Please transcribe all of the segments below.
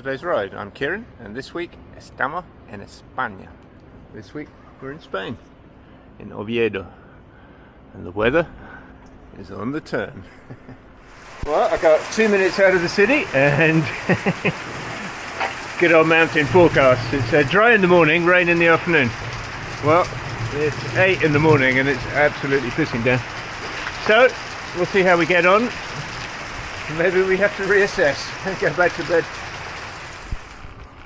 today's ride. I'm Kieran, and this week estamos en España. This week we're in Spain, in Oviedo, and the weather is on the turn. Well, I got 2 minutes out of the city and good old mountain forecast. It's dry in the morning, rain in the afternoon. Well, it's 8 in the morning and it's absolutely pissing down. So we'll see how we get on. Maybe we have to reassess and go back to bed.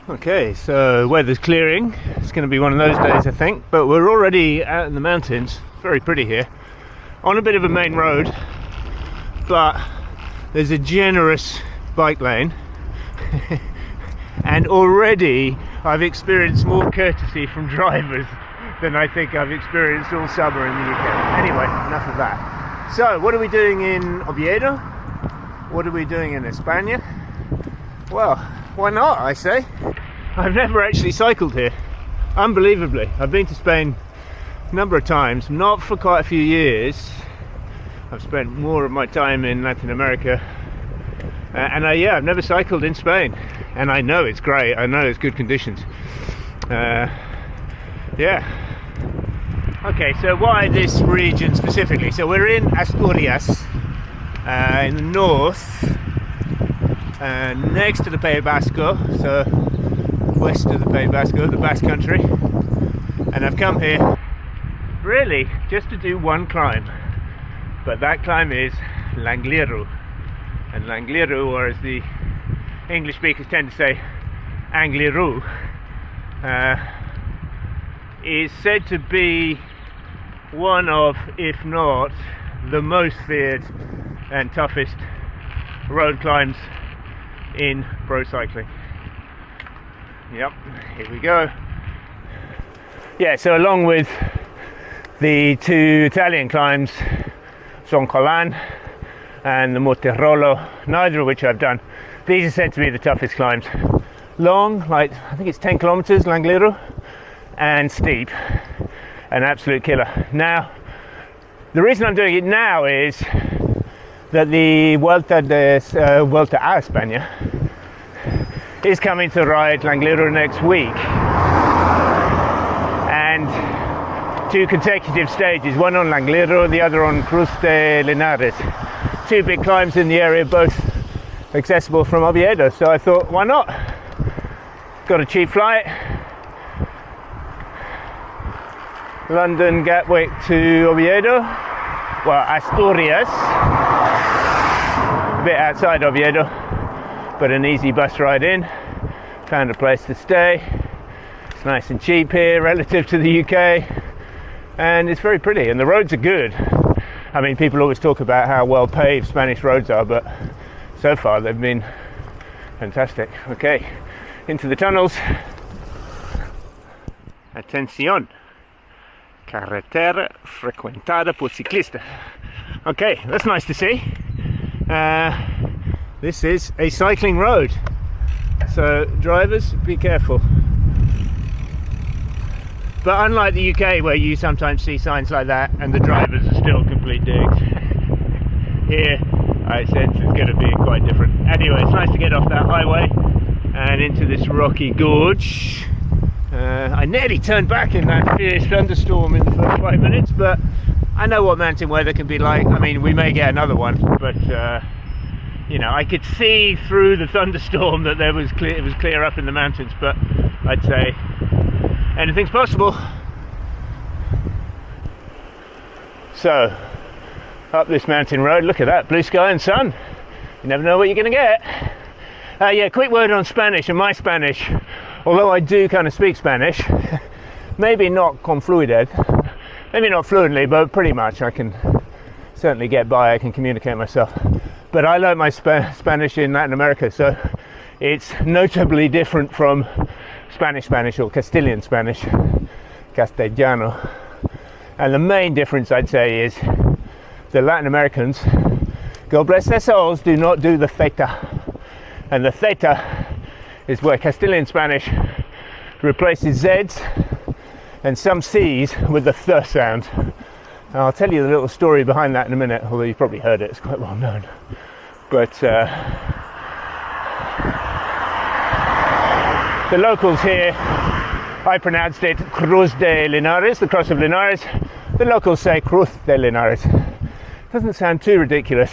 Okay, so weather's clearing. It's going to be one of those days, I think, but we're already out in the mountains. Very pretty here, on a bit of a main road, but there's a generous bike lane and already I've experienced more courtesy from drivers than I think I've experienced all summer in the UK. Anyway, enough of that. So what are we doing in Oviedo? What are we doing in España? Well, why not, I say. I've never actually cycled here, unbelievably. I've been to Spain a number of times, not for quite a few years. I've spent more of my time in Latin America, and I've never cycled in Spain, and I know it's great. I know it's good conditions. Okay, so why this region specifically? So we're in Asturias, in the north, next to the País Vasco, so west of the País Vasco, the Basque Country, and I've come here really just to do one climb, but that climb is Langliru, and Langliru, or as the English speakers tend to say, Angliru, is said to be one of, if not the most feared and toughest road climbs in pro cycling. Yep, here we go. Yeah, so along with the two Italian climbs, Zoncolan and the Monterolo, neither of which I've done, these are said to be the toughest climbs. Long, like I think it's 10 kilometers, Langliru, and steep, an absolute killer. Now, the reason I'm doing it now is that the Vuelta a España is coming to ride Langliru next week, and 2 consecutive stages, one on Langliru, the other on Cruz de Linares. 2 big climbs in the area, both accessible from Oviedo, so I thought, why not? Got a cheap flight, London Gatwick to Oviedo, well, Asturias, a bit outside Oviedo, but an easy bus ride in. Found a place to stay. It's nice and cheap here relative to the UK, and it's very pretty, and the roads are good. I mean, people always talk about how well paved Spanish roads are, but so far they've been fantastic. Okay, into the tunnels. Atención, carretera frecuentada por ciclistas. Okay, that's nice to see. This is a cycling road, so drivers, be careful. But unlike the UK, where you sometimes see signs like that and the drivers are still complete digs, here I sense it's going to be quite different. Anyway, it's nice to get off that highway and into this rocky gorge. I nearly turned back in that fierce thunderstorm in the first 5 minutes, but I know what mountain weather can be like. I mean, we may get another one, but you know, I could see through the thunderstorm that it was clear up in the mountains, but I'd say anything's possible. So, up this mountain road, look at that, blue sky and sun. You never know what you're going to get. Yeah, quick word on Spanish and my Spanish. Although I do kind of speak Spanish, maybe not con fluidez, maybe not fluently, but pretty much I can certainly get by, I can communicate myself. But I learned my Spanish in Latin America, so it's notably different from Spanish or Castilian Spanish, Castellano. And the main difference, I'd say, is the Latin Americans, God bless their souls, do not do the theta. And the theta is where Castilian Spanish replaces Z's and some C's with the th sound. And I'll tell you the little story behind that in a minute, although you've probably heard it, it's quite well known. But The locals here, I pronounced it Cruz de Linares, the Cross of Linares. The locals say Cruz de Linares. Doesn't sound too ridiculous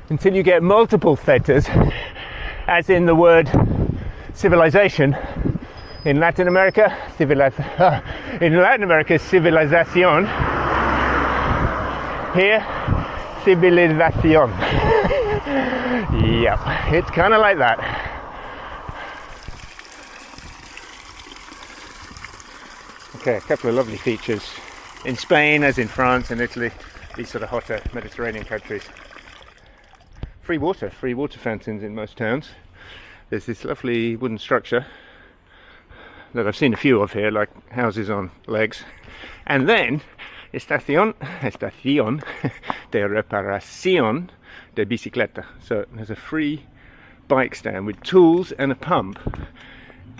until you get multiple thetas, as in the word civilization. In Latin America, civilización. Here, civilización. Yep, it's kind of like that. Okay, a couple of lovely features in Spain, as in France and Italy, these sort of hotter Mediterranean countries. Free water fountains in most towns. There's this lovely wooden structure that I've seen a few of here, like houses on legs. And then, estación de reparación de bicicleta. So there's a free bike stand with tools and a pump,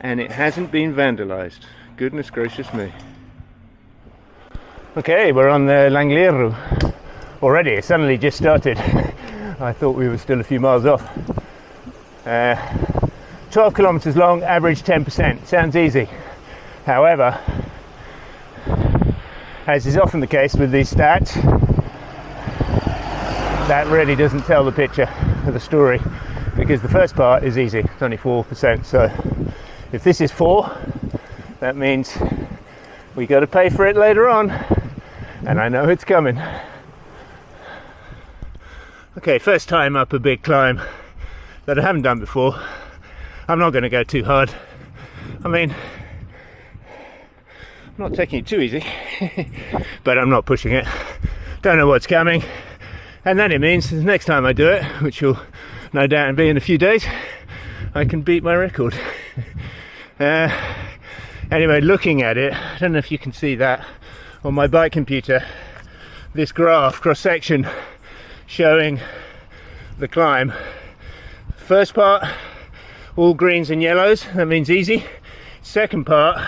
and it hasn't been vandalized. Goodness gracious me. Okay, we're on the Langlero already. It suddenly just started. I thought we were still a few miles off. 12 kilometers long, average 10%. Sounds easy. However, as is often the case with these stats, that really doesn't tell the picture of the story, because the first part is easy. It's only 4%. So if this is 4, that means we got to pay for it later on, and I know it's coming. Okay, first time up a big climb that I haven't done before. I'm not going to go too hard. I mean, I'm not taking it too easy, but I'm not pushing it. Don't know what's coming, and then it means the next time I do it, which will no doubt be in a few days, I can beat my record. Anyway, looking at it, I don't know if you can see that on my bike computer, this graph cross-section showing the climb. First part, all greens and yellows, that means easy. Second part,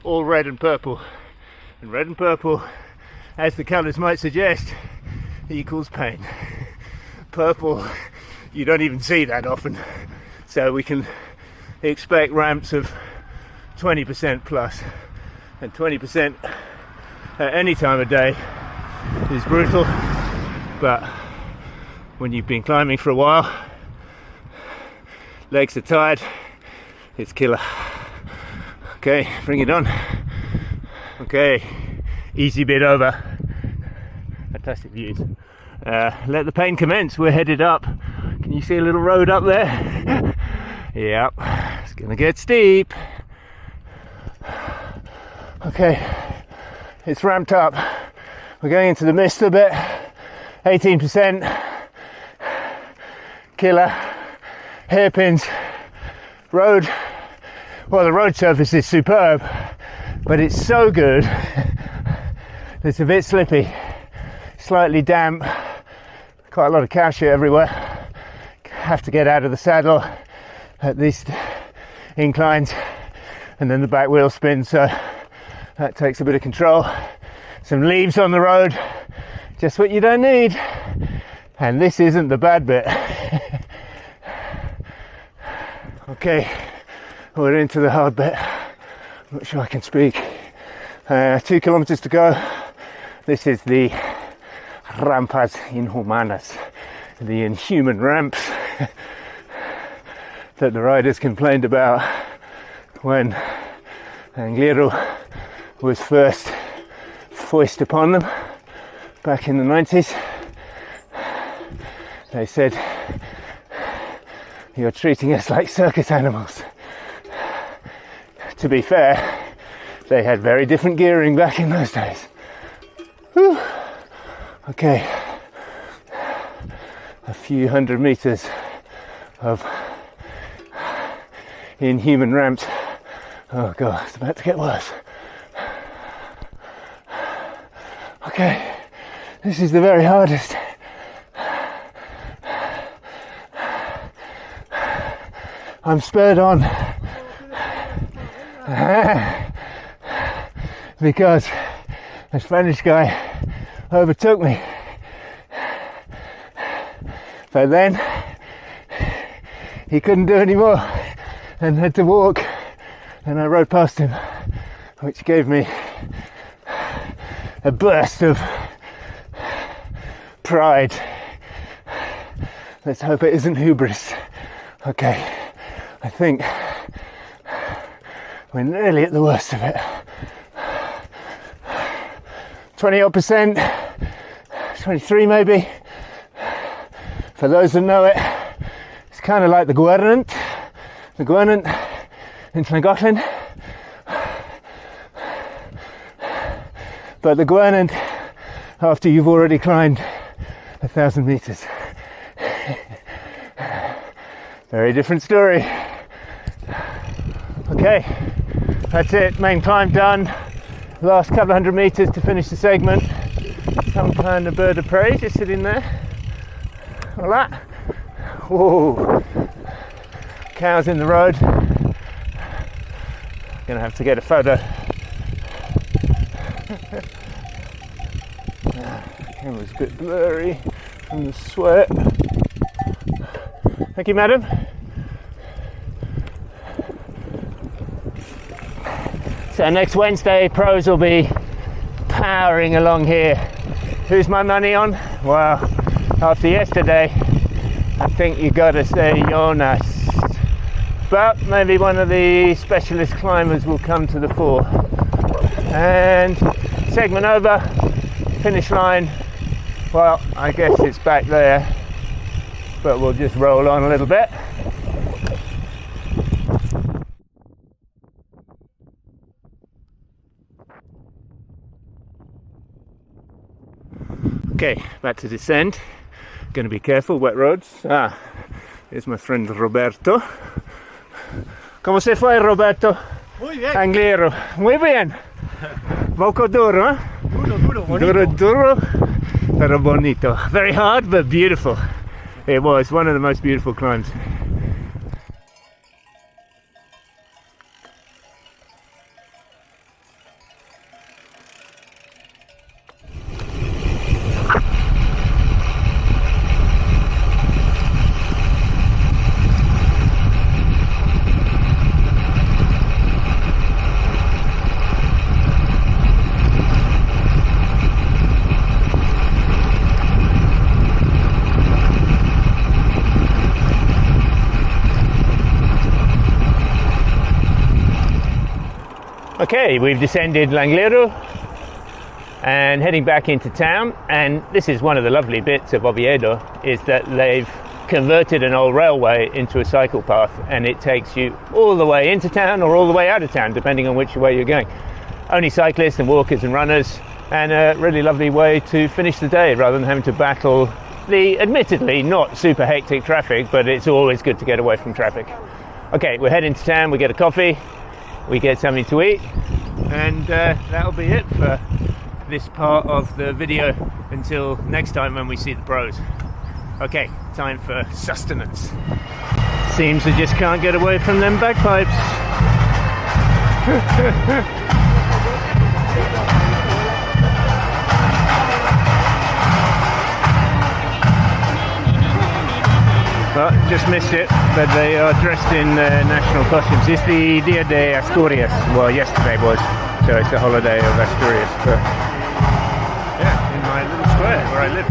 all red and purple. And red and purple, as the colours might suggest, equals pain. Purple, you don't even see that often. So we can expect ramps of 20% plus. And 20% at any time of day is brutal. But when you've been climbing for a while, legs are tired, it's killer. Okay, bring it on. Okay, easy bit over. Fantastic views. Let the pain commence. We're headed up. Can you see a little road up there? Yep, it's gonna get steep. Okay, it's ramped up. We're going into the mist a bit. 18%. Killer. Hairpins. Road. Well, the road surface is superb, but it's so good. It's a bit slippy, slightly damp, quite a lot of cow shit everywhere. Have to get out of the saddle at these inclines, and then the back wheel spins, so that takes a bit of control. Some leaves on the road, just what you don't need. And this isn't the bad bit. Okay, we're into the hard bit. I'm not sure I can speak. 2 kilometers to go. This is the rampas inhumanas, the inhuman ramps that the riders complained about when Langlero was first foisted upon them back in the 90s. They said, "You're treating us like circus animals." To be fair, they had very different gearing back in those days. Whew. Okay, a few hundred meters of inhuman ramps. Oh god, it's about to get worse. Okay, this is the very hardest. I'm spurred on because a Spanish guy overtook me, but then he couldn't do any more and had to walk, and I rode past him, which gave me a burst of pride. Let's hope it isn't hubris. Okay, I think we're nearly at the worst of it. 20% 23 maybe. For those that know it, it's kind of like the Vuelta in twckle. But the Vuelta after you've already climbed 1,000 meters. Very different story. Okay, that's it, main climb done. Last couple of 100 meters to finish the segment. Some kind of bird of prey just sitting there. Like that. Whoa. Cows in the road. Gonna have to get a photo. Camera's a bit blurry from the sweat. Thank you, madam. So next Wednesday, pros will be powering along here. Who's my money on? Well, after yesterday, I think you gotta say Jonas. But maybe one of the specialist climbers will come to the fore. And segment over, finish line. Well, I guess it's back there, but we'll just roll on a little bit. Okay, back to descend. Gonna be careful, wet roads. Here's my friend Roberto. ¿Cómo se fue, Roberto? Muy bien. Angliero. Muy bien. Poco duro, ¿eh? Duro, bonito. Duro, pero bonito. Very hard, but beautiful. It was one of the most beautiful climbs. Okay, we've descended Langlero and heading back into town, and this is one of the lovely bits of Oviedo, is that they've converted an old railway into a cycle path, and it takes you all the way into town or all the way out of town, depending on which way you're going. Only cyclists and walkers and runners, and a really lovely way to finish the day rather than having to battle the admittedly not super hectic traffic, but it's always good to get away from traffic. Okay, we're heading to town, we get a coffee, we get something to eat, and that'll be it for this part of the video until next time when we see the pros. Okay, time for sustenance. Seems I just can't get away from them bagpipes. Well, just missed it, but they are dressed in national costumes. It's the Dia de Asturias. Well, yesterday was, so it's the holiday of Asturias. But yeah, in my little square where I live.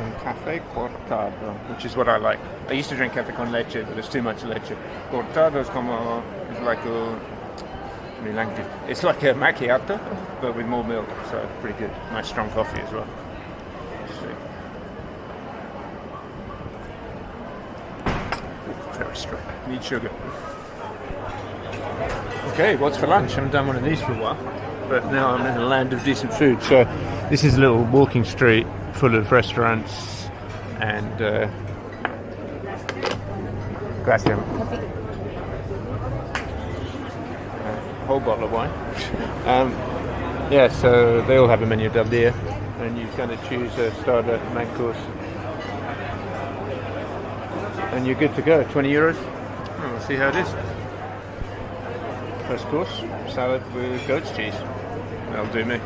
And Cafe Cortado, which is what I like. I used to drink cafe con leche, but it's too much leche. Cortado is como, it's like a, it's like a macchiato, but with more milk, so pretty good. Nice strong coffee as well. Very strong. Need sugar. Okay, what's for lunch? I haven't done one of these for a while, but now I'm in a land of decent food. So this is a little walking street full of restaurants and gracias. A whole bottle of wine. Yeah, so they all have a menu del dia, and you kind of choose a starter, main course, and you're good to go. 20 euros. We'll see how it is. First course, salad with goat's cheese. That'll do me.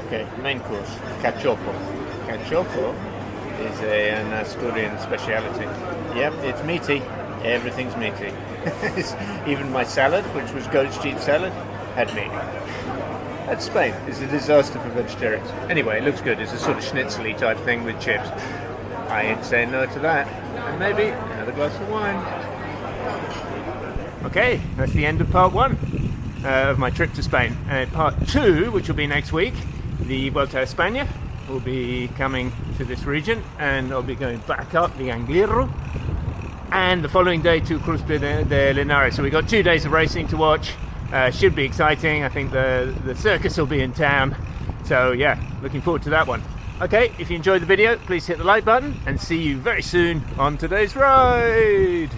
Okay, main course, cacciopo. Cacciopo is an Asturian speciality. Yep, it's meaty. Everything's meaty. Even my salad, which was goat's cheese salad, had meat. That's Spain. It's a disaster for vegetarians. Anyway, it looks good. It's a sort of schnitzel-y type thing with chips. I ain't saying no to that. And maybe another glass of wine. Okay, that's the end of part 1 of my trip to Spain. Part 2, which will be next week, the Vuelta a España, will be coming to this region, and I'll be going back up the Angliru, and the following day to Cruz de Linares. So we've got 2 days of racing to watch. Should be exciting. I think the circus will be in town. So yeah, looking forward to that one. Okay, if you enjoyed the video, please hit the like button, and see you very soon on today's ride.